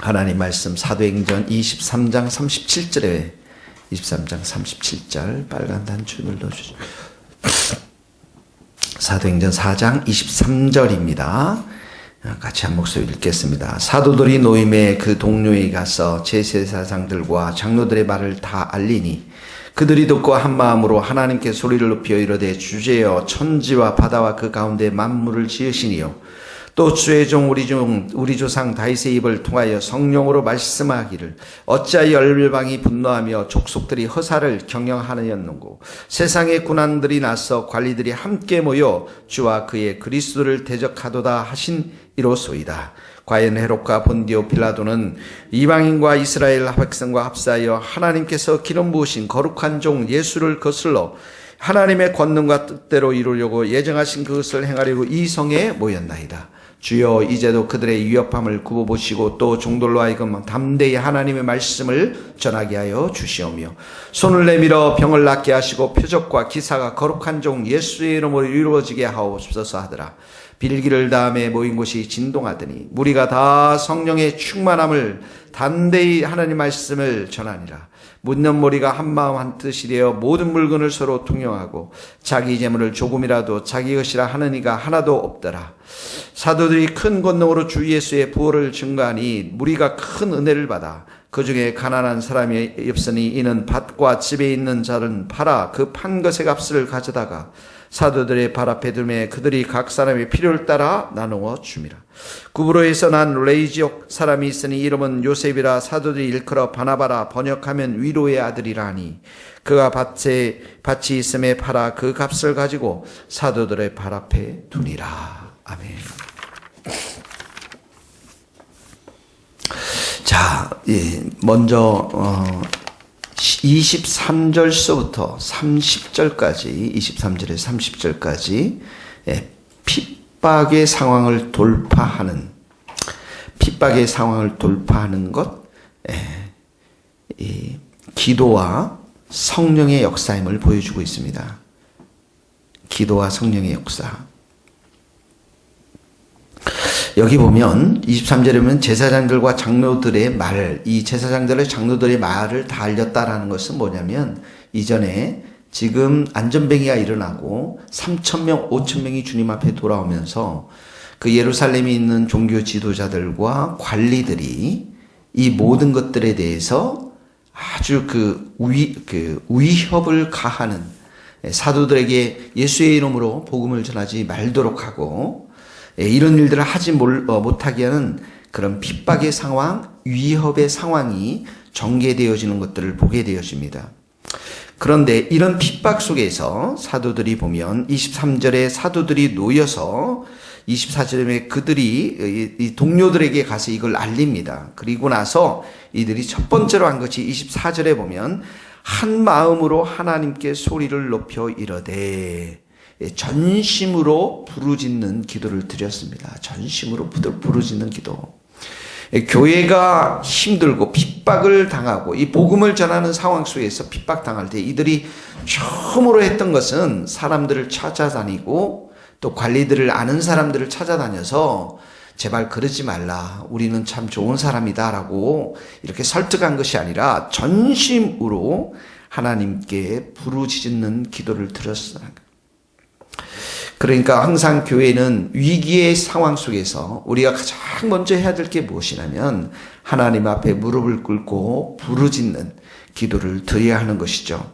하나님 말씀 사도행전 23장 37절에 23장 37절 빨간 단추 눌러주시죠. 사도행전 4장 23절입니다. 같이 한 목소리 읽겠습니다. 사도들이 노임에 그 동료에 가서 제사장들과 장로들의 말을 다 알리니 그들이 듣고 한 마음으로 하나님께 소리를 높여 이르되 주제여 천지와 바다와 그 가운데 만물을 지으시니요 또 주의 종 우리 조상 다윗의 입을 통하여 성령으로 말씀하기를 어찌하여 열방이 분노하며 족속들이 허사를 경영하느냐는고 세상의 군왕들이 나서 관리들이 함께 모여 주와 그의 그리스도를 대적하도다 하신 이로소이다. 과연 헤롯과 본디오 빌라도는 이방인과 이스라엘 백성과 합사하여 하나님께서 기름 부으신 거룩한 종 예수를 거슬러 하나님의 권능과 뜻대로 이루려고 예정하신 그것을 행하려고 이 성에 모였나이다. 주여 이제도 그들의 위협함을 굽어보시고 또 종들로 하여금 담대히 하나님의 말씀을 전하게 하여 주시오며 손을 내밀어 병을 낫게 하시고 표적과 기사가 거룩한 종 예수의 이름으로 이루어지게 하옵소서 하더라. 빌기를 다음에 모인 곳이 진동하더니 무리가 다 성령의 충만함을 담대히 하나님 말씀을 전하니라. 묻는 무리가 한마음 한뜻이 되어 모든 물건을 서로 통용하고 자기 재물을 조금이라도 자기 것이라 하는 이가 하나도 없더라. 사도들이 큰 권능으로 주 예수의 부활을 증거하니 무리가 큰 은혜를 받아 그 중에 가난한 사람이 없으니 이는 밭과 집에 있는 자는 팔아 그 판 것의 값을 가져다가 사도들의 발 앞에 두매 그들이 각 사람의 필요를 따라 나누어 줍니다. 구브로에서 난 레이지옥 사람이 있으니 이름은 요셉이라 사도들이 일컬어 바나바라 번역하면 위로의 아들이라 하니 그가 밭이 있음에 팔아 그 값을 가지고 사도들의 발 앞에 두니라. 아멘. 자, 먼저 23절서부터 30절까지 23절에서 30절까지 핍박의 상황을 돌파하는 것, 이 기도와 성령의 역사임을 보여주고 있습니다. 기도와 성령의 역사. 여기 보면 23절에 보면 제사장들과 장로들의 말, 이 제사장들의 장로들의 말을 다 알렸다라는 것은 뭐냐면 이전에 지금 안전뱅이가 일어나고 3,000명, 5,000명이 주님 앞에 돌아오면서 그 예루살렘에 있는 종교 지도자들과 관리들이 이 모든 것들에 대해서 아주 위협을 가하는 사도들에게 예수의 이름으로 복음을 전하지 말도록 하고 이런 일들을 하지 못하게 하는 그런 핍박의 상황, 위협의 상황이 전개되어지는 것들을 보게 되어집니다. 그런데 이런 핍박 속에서 사도들이 보면 23절에 사도들이 놓여서 24절에 그들이 이 동료들에게 가서 이걸 알립니다. 그리고 나서 이들이 첫 번째로 한 것이 24절에 보면 한 마음으로 하나님께 소리를 높여 이르되 전심으로 부르짖는 기도를 드렸습니다. 전심으로 부르짖는 기도. 교회가 힘들고 핍박을 당하고 이 복음을 전하는 상황 속에서 핍박당할 때 이들이 처음으로 했던 것은 사람들을 찾아다니고 또 관리들을 아는 사람들을 찾아다녀서 제발 그러지 말라. 우리는 참 좋은 사람이다 라고 이렇게 설득한 것이 아니라 전심으로 하나님께 부르짖는 기도를 드렸습니다. 그러니까 항상 교회는 위기의 상황 속에서 우리가 가장 먼저 해야 될 게 무엇이냐면 하나님 앞에 무릎을 꿇고 부르짖는 기도를 드려야 하는 것이죠.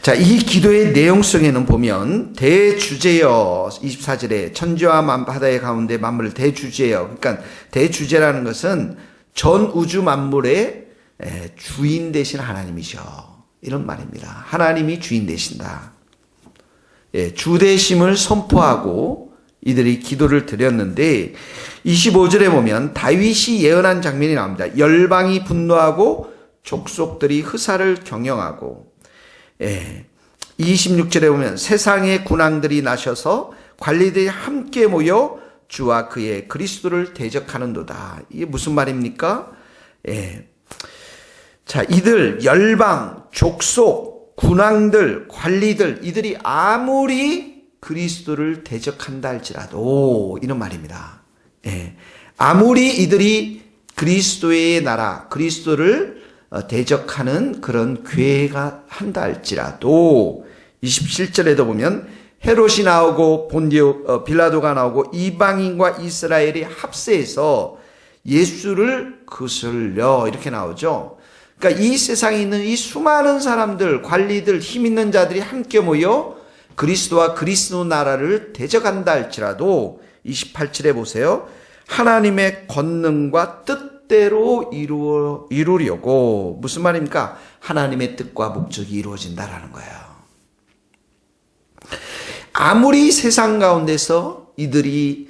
자, 이 기도의 내용 속에는 보면 대주제여 24절에 천지와 바다의 가운데 만물을 대주제여, 그러니까 대주제라는 것은 전 우주 만물의 주인 되신 하나님이죠. 이런 말입니다. 하나님이 주인 되신다. 주대심을 선포하고 이들이 기도를 드렸는데 25절에 보면 다윗이 예언한 장면이 나옵니다. 열방이 분노하고 족속들이 흐사를 경영하고 26절에 보면 세상의 군왕들이 나셔서 관리들이 함께 모여 주와 그의 그리스도를 대적하는도다. 이게 무슨 말입니까? 자, 이들 열방, 족속, 군왕들, 관리들, 이들이 아무리 그리스도를 대적한다 할지라도 이런 말입니다. 아무리 이들이 그리스도의 나라, 그리스도를 대적하는 그런 교회가 한다 할지라도 27절에도 보면 헤롯이 나오고 빌라도가 나오고 이방인과 이스라엘이 합세해서 예수를 거슬려 이렇게 나오죠. 그러니까 이 세상에 있는 이 수많은 사람들, 관리들, 힘 있는 자들이 함께 모여 그리스도와 그리스도 나라를 대적한다 할지라도 28절에 보세요. 하나님의 권능과 뜻대로 이루려고, 무슨 말입니까? 하나님의 뜻과 목적이 이루어진다라는 거예요. 아무리 세상 가운데서 이들이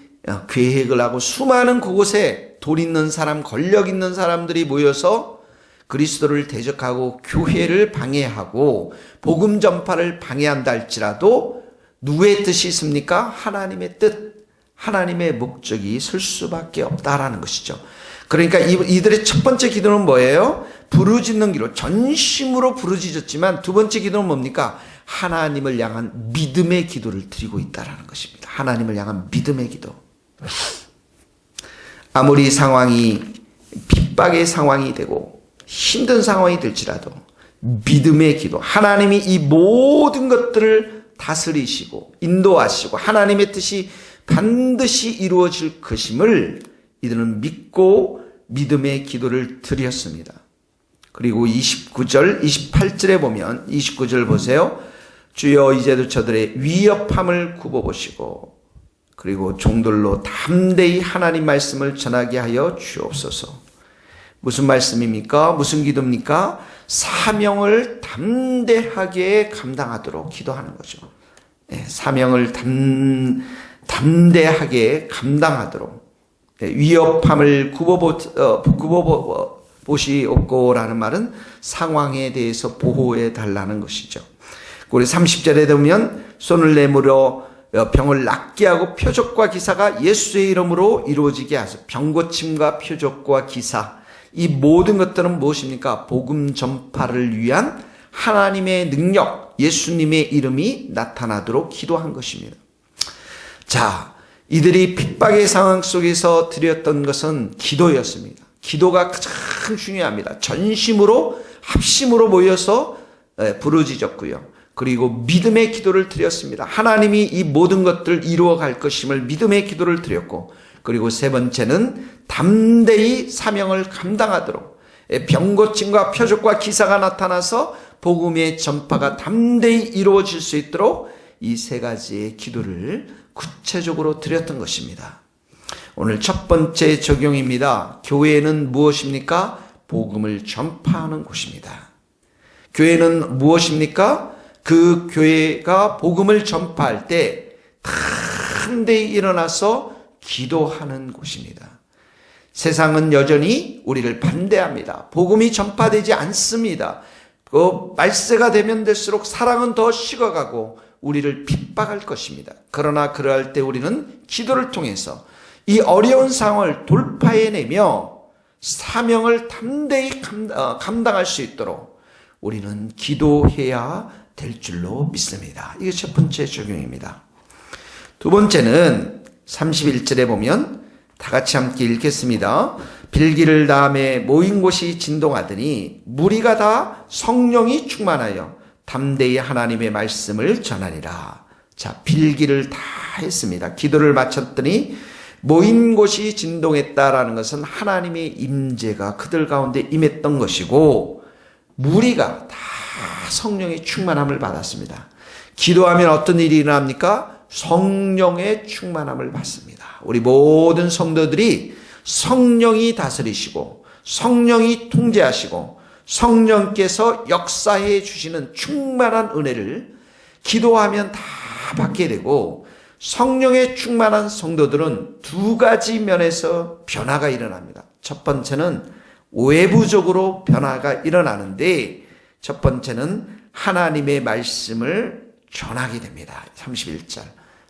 계획을 하고 수많은 그곳에 돈 있는 사람, 권력 있는 사람들이 모여서 그리스도를 대적하고 교회를 방해하고 복음 전파를 방해한다 할지라도 누구의 뜻이 있습니까? 하나님의 뜻, 하나님의 목적이 있을 수밖에 없다라는 것이죠. 그러니까 이들의 첫 번째 기도는 뭐예요? 부르짖는 기도, 전심으로 부르짖었지만 두 번째 기도는 뭡니까? 하나님을 향한 믿음의 기도를 드리고 있다라는 것입니다. 하나님을 향한 믿음의 기도. 아무리 상황이 핍박의 상황이 되고 힘든 상황이 될지라도 믿음의 기도, 하나님이 이 모든 것들을 다스리시고 인도하시고 하나님의 뜻이 반드시 이루어질 것임을 이들은 믿고 믿음의 기도를 드렸습니다. 그리고 29절, 28절에 보면 29절 보세요. 주여 이제도 저들의 위협함을 굽어보시고 그리고 종들로 담대히 하나님 말씀을 전하게 하여 주옵소서. 무슨 말씀입니까? 무슨 기도입니까? 사명을 담대하게 감당하도록 기도하는 거죠. 사명을 담대하게 감당하도록 위협함을 굽어보시옵고라는 말은 상황에 대해서 보호해 달라는 것이죠. 우리 30절에 보면 손을 내밀어 병을 낫게 하고 표적과 기사가 예수의 이름으로 이루어지게 하소서. 병고침과 표적과 기사, 이 모든 것들은 무엇입니까? 복음 전파를 위한 하나님의 능력, 예수님의 이름이 나타나도록 기도한 것입니다. 자, 이들이 핍박의 상황 속에서 드렸던 것은 기도였습니다. 기도가 가장 중요합니다. 전심으로 합심으로 모여서 부르짖었고요. 그리고 믿음의 기도를 드렸습니다. 하나님이 이 모든 것들을 이루어 갈 것임을 믿음의 기도를 드렸고, 그리고 세 번째는 담대히 사명을 감당하도록 병고침과 표적과 기사가 나타나서 복음의 전파가 담대히 이루어질 수 있도록 이 세 가지의 기도를 구체적으로 드렸던 것입니다. 오늘 첫 번째 적용입니다. 교회는 무엇입니까? 복음을 전파하는 곳입니다. 교회는 무엇입니까? 그 교회가 복음을 전파할 때 담대히 일어나서 기도하는 곳입니다. 세상은 여전히 우리를 반대합니다. 복음이 전파되지 않습니다. 말세가 되면 될수록 사랑은 더 식어가고 우리를 핍박할 것입니다. 그러나 그러할 때 우리는 기도를 통해서 이 어려운 상황을 돌파해내며 사명을 담대히 감당할 수 있도록 우리는 기도해야 될 줄로 믿습니다. 이게 첫 번째 적용입니다. 두 번째는 31절에 보면 다 같이 함께 읽겠습니다. 빌기를 다음에 모인 곳이 진동하더니 무리가 다 성령이 충만하여 담대히 하나님의 말씀을 전하니라. 자, 빌기를 다 했습니다. 기도를 마쳤더니 모인 곳이 진동했다라는 것은 하나님의 임재가 그들 가운데 임했던 것이고 무리가 다 성령의 충만함을 받았습니다. 기도하면 어떤 일이 일어납니까? 성령의 충만함을 받습니다. 우리 모든 성도들이 성령이 다스리시고 성령이 통제하시고 성령께서 역사해 주시는 충만한 은혜를 기도하면 다 받게 되고, 성령의 충만한 성도들은 두 가지 면에서 변화가 일어납니다. 첫 번째는 외부적으로 변화가 일어나는데, 첫 번째는 하나님의 말씀을 전하게 됩니다. 31절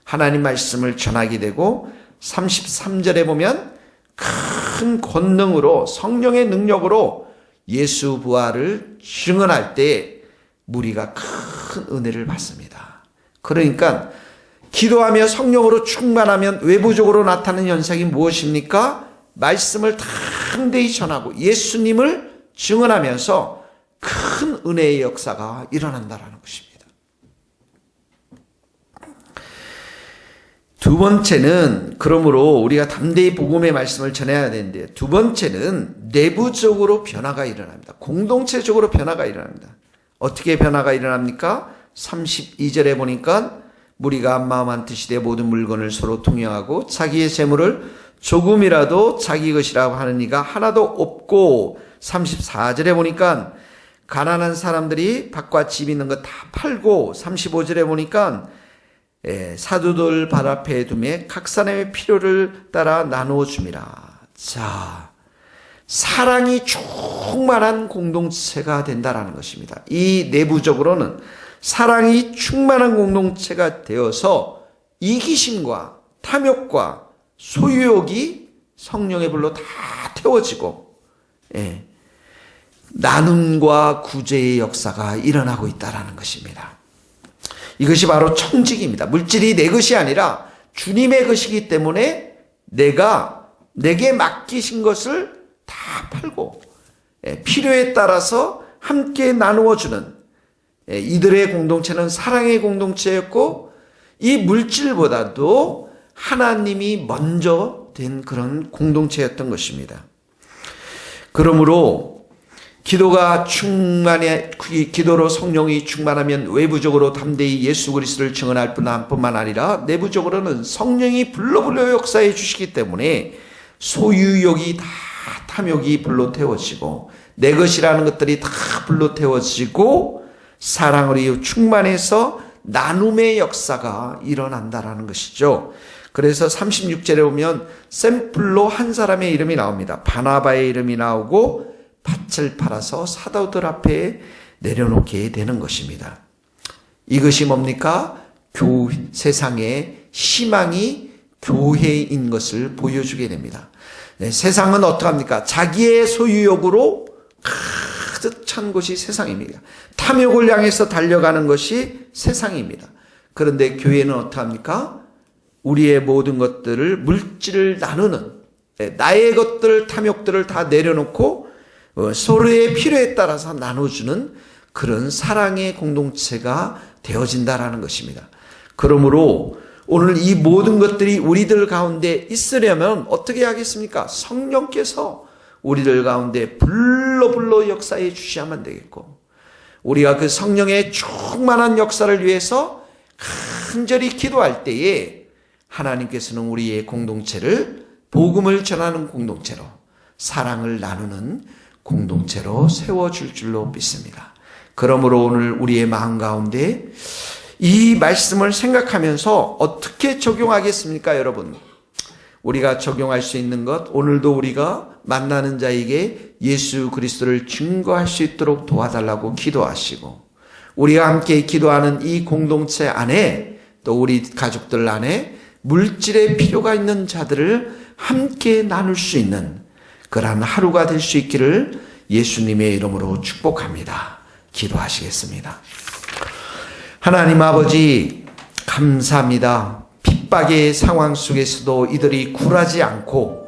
하나님 말씀을 전하게 되고, 33절에 보면 큰 권능으로 성령의 능력으로 예수 부활을 증언할 때 무리가 큰 은혜를 받습니다. 그러니까 기도하며 성령으로 충만하면 외부적으로 나타나는 현상이 무엇입니까? 말씀을 다 담대히 전하고 예수님을 증언하면서 큰 은혜의 역사가 일어난다는 것입니다. 두 번째는, 그러므로 우리가 담대히 복음의 말씀을 전해야 되는데, 두 번째는 내부적으로 변화가 일어납니다. 공동체적으로 변화가 일어납니다. 어떻게 변화가 일어납니까? 32절에 보니까 무리가 한마음 한뜻이 되 모든 물건을 서로 통용하고 자기의 재물을 조금이라도 자기 것이라고 하는 이가 하나도 없고, 34절에 보니까 가난한 사람들이 밭과 집 있는 거 다 팔고, 35절에 보니까 사도들 발 앞에 두매 각 사람의 필요를 따라 나누어 줍니다. 자, 사랑이 충만한 공동체가 된다라는 것입니다. 이 내부적으로는 사랑이 충만한 공동체가 되어서 이기심과 탐욕과 소유욕이 성령의 불로 다 태워지고, 나눔과 구제의 역사가 일어나고 있다는 것입니다. 이것이 바로 청직입니다. 물질이 내 것이 아니라 주님의 것이기 때문에 내게 맡기신 것을 다 팔고 필요에 따라서 함께 나누어 주는, 이들의 공동체는 사랑의 공동체였고, 이 물질보다도 하나님이 먼저 된 그런 공동체였던 것입니다. 그러므로 기도로 성령이 충만하면 외부적으로 담대히 예수 그리스도를 증언할 뿐만 아니라 내부적으로는 성령이 불러 역사해 주시기 때문에 소유욕이 다, 탐욕이 불로 태워지고 내 것이라는 것들이 다 불로 태워지고 사랑으로 충만해서 나눔의 역사가 일어난다라는 것이죠. 그래서 36절에 보면 샘플로 한 사람의 이름이 나옵니다. 바나바의 이름이 나오고 밭을 팔아서 사도들 앞에 내려놓게 되는 것입니다. 이것이 뭡니까? 세상의 희망이 교회인 것을 보여주게 됩니다. 세상은 어떡합니까? 자기의 소유욕으로 가득 찬 것이 세상입니다. 탐욕을 향해서 달려가는 것이 세상입니다. 그런데 교회는 어떡합니까? 우리의 모든 것들을, 물질을 나누는, 나의 것들, 탐욕들을 다 내려놓고 서로의 필요에 따라서 나눠주는 그런 사랑의 공동체가 되어진다라는 것입니다. 그러므로 오늘 이 모든 것들이 우리들 가운데 있으려면 어떻게 하겠습니까? 성령께서 우리들 가운데 불러 역사해 주셔야만 되겠고, 우리가 그 성령의 충만한 역사를 위해서 간절히 기도할 때에 하나님께서는 우리의 공동체를 복음을 전하는 공동체로, 사랑을 나누는 공동체로 세워줄 줄로 믿습니다. 그러므로 오늘 우리의 마음 가운데 이 말씀을 생각하면서 어떻게 적용하겠습니까, 여러분? 우리가 적용할 수 있는 것, 오늘도 우리가 만나는 자에게 예수 그리스도를 증거할 수 있도록 도와달라고 기도하시고, 우리가 함께 기도하는 이 공동체 안에, 또 우리 가족들 안에 물질의 필요가 있는 자들을 함께 나눌 수 있는 그러한 하루가 될 수 있기를 예수님의 이름으로 축복합니다. 기도하시겠습니다. 하나님 아버지, 감사합니다. 핍박의 상황 속에서도 이들이 굴하지 않고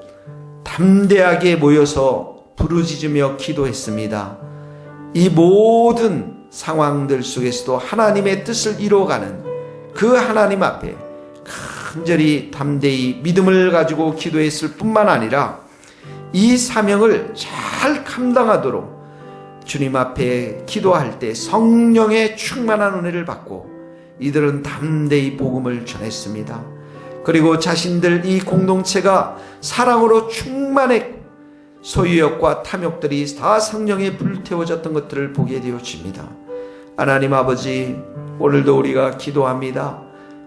담대하게 모여서 부르짖으며 기도했습니다. 이 모든 상황들 속에서도 하나님의 뜻을 이루어가는 그 하나님 앞에 간절히 담대히 믿음을 가지고 기도했을 뿐만 아니라 이 사명을 잘 감당하도록 주님 앞에 기도할 때 성령의 충만한 은혜를 받고 이들은 담대히 복음을 전했습니다. 그리고 자신들 이 공동체가 사랑으로 충만해 소유욕과 탐욕들이 다 성령에 불태워졌던 것들을 보게 되어집니다. 하나님 아버지, 오늘도 우리가 기도합니다.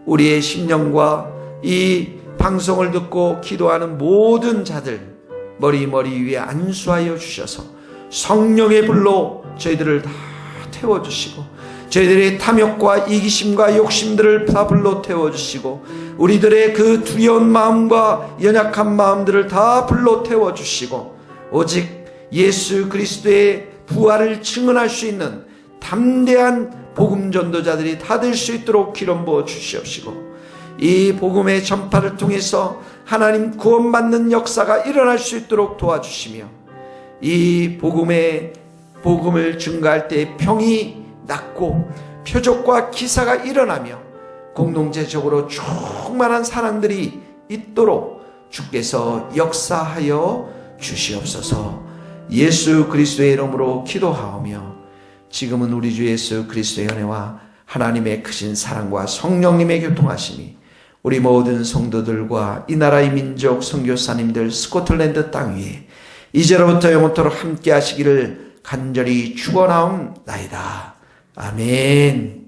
우리의 심령과 이 방송을 듣고 기도하는 모든 자들 머리 위에 안수하여 주셔서 성령의 불로 저희들을 다 태워주시고 저희들의 탐욕과 이기심과 욕심들을 다 불로 태워주시고 우리들의 그 두려운 마음과 연약한 마음들을 다 불로 태워주시고 오직 예수 그리스도의 부활을 증언할 수 있는 담대한 복음 전도자들이 다 될 수 있도록 기름 부어 주시옵시고 이 복음의 전파를 통해서 하나님 구원받는 역사가 일어날 수 있도록 도와주시며 이 복음을 증거할 때 평이 났고 표적과 기사가 일어나며 공동체적으로 충만한 사람들이 있도록 주께서 역사하여 주시옵소서. 예수 그리스도의 이름으로 기도하오며 지금은 우리 주 예수 그리스도의 은혜와 하나님의 크신 사랑과 성령님의 교통하심이 우리 모든 성도들과 이 나라의 민족 선교사님들 스코틀랜드 땅 위에 이제로부터 영원토록 함께 하시기를 간절히 축원하옵나이다. 아멘.